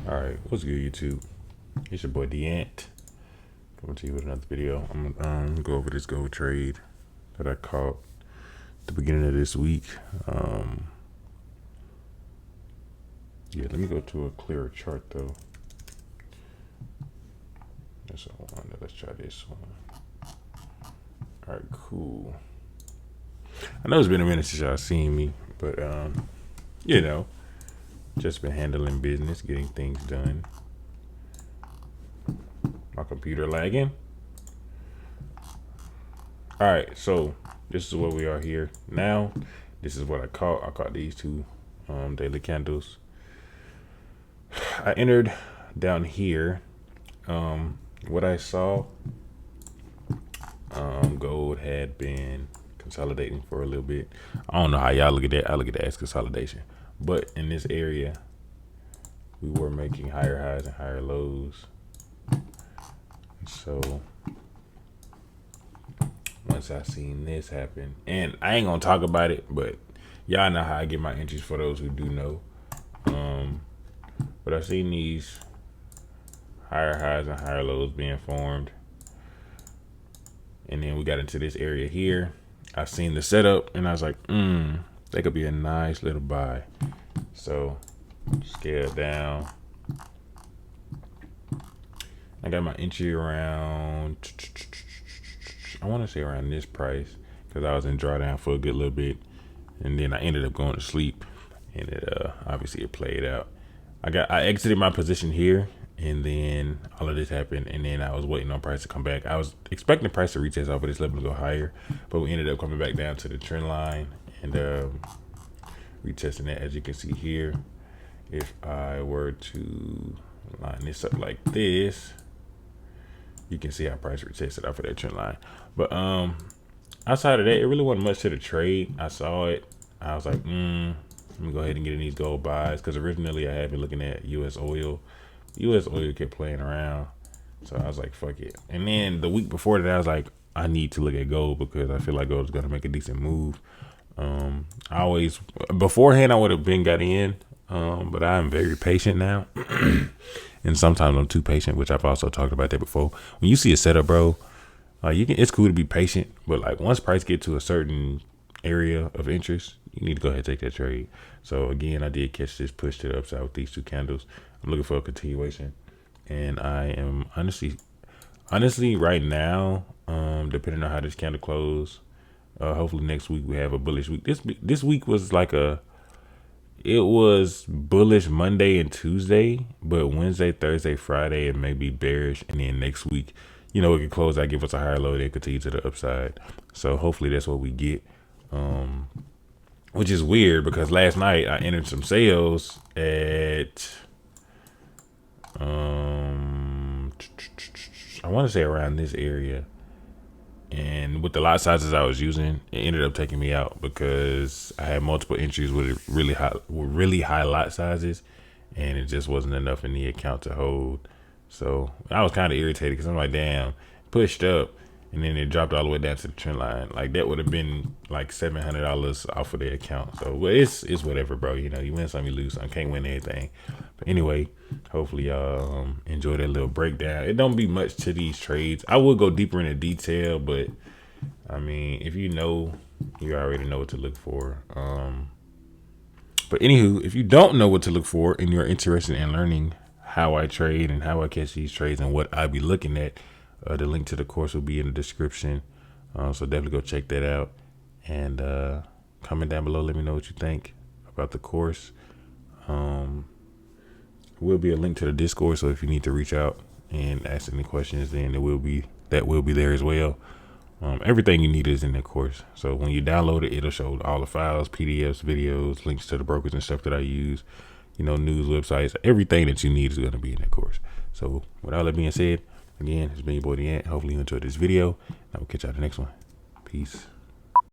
Alright, what's good YouTube? It's your boy the Ant coming to you with another video. I'm gonna go over this gold trade that I caught at the beginning of this week. Yeah, let me go to a clearer chart though. That's all one. Let's try this one. Alright, cool. I know it's been a minute since y'all seen me, but you know, just been handling business, getting things done. My computer lagging. Alright, so this is where we are here now. This is what I caught. I caught these two daily candles. I entered down here. What I saw, gold had been consolidating for a little bit. I don't know how y'all look at that. I look at that as consolidation. But in this area, we were making higher highs and higher lows. So once I seen this happen, and I ain't gonna talk about it, but y'all know how I get my entries for those who do know. But I've seen these higher highs and higher lows being formed. And then we got into this area here. I've seen the setup and I was like, that could be a nice little buy. So scale down. I got my entry around, I want to say around this price, because I was in drawdown for a good little bit. And then I ended up going to sleep, and it obviously it played out. I exited my position here, and then all of this happened, and then I was waiting on price to come back. I was expecting the price to retest off of this level to go higher, but we ended up coming back down to the trend line and retesting that, as you can see here. If I were to line this up like this, you can see how price retested off of that trend line. But outside of that, it really wasn't much to the trade. I saw it. I was like, let me go ahead and get in these gold buys, because originally I had been looking at US oil. US oil kept playing around, so I was like, fuck it. And then the week before that, I was like, I need to look at gold, because I feel like gold is going to make a decent move. I always, beforehand I would have been got in, but I'm very patient now. And sometimes I'm too patient, which I've also talked about that before. When you see a setup, bro, it's cool to be patient, but like once price get to a certain area of interest, you need to go ahead and take that trade. So again, I did catch this push to the upside with these two candles. I'm looking for a continuation, and I am honestly right now, depending on how this candle close, hopefully next week we have a bullish week. This week was like it was bullish Monday and Tuesday, but Wednesday, Thursday, Friday, it may be bearish, and then next week, it could close out, give us a higher low, then continue to the upside. So hopefully that's what we get. Which is weird, because last night I entered some sales at I want to say around this area, and with the lot sizes I was using, it ended up taking me out, because I had multiple entries with really high lot sizes, and it just wasn't enough in the account to hold. So I was kind of irritated, because I'm like, damn, pushed up, and then it dropped all the way down to the trend line. Like that would have been like $700 off of the account. So well, it's whatever, bro. You win some, you lose some. Can't win anything. But anyway, hopefully y'all enjoy that little breakdown. It don't be much to these trades. I will go deeper into detail, but I mean, if you already know what to look for. But anywho, if you don't know what to look for and you're interested in learning how I trade and how I catch these trades and what I be looking at, the link to the course will be in the description. So definitely go check that out. And comment down below, let me know what you think about the course. Will be a link to the Discord, so if you need to reach out and ask any questions, then that will be there as well. Everything you need is in the course. So when you download it, it'll show all the files, PDFs, videos, links to the brokers and stuff that I use, news, websites, everything that you need is going to be in that course. So with all that being said, again, it's been your boy the Ant. Hopefully you enjoyed this video. I will catch you on the next one. Peace.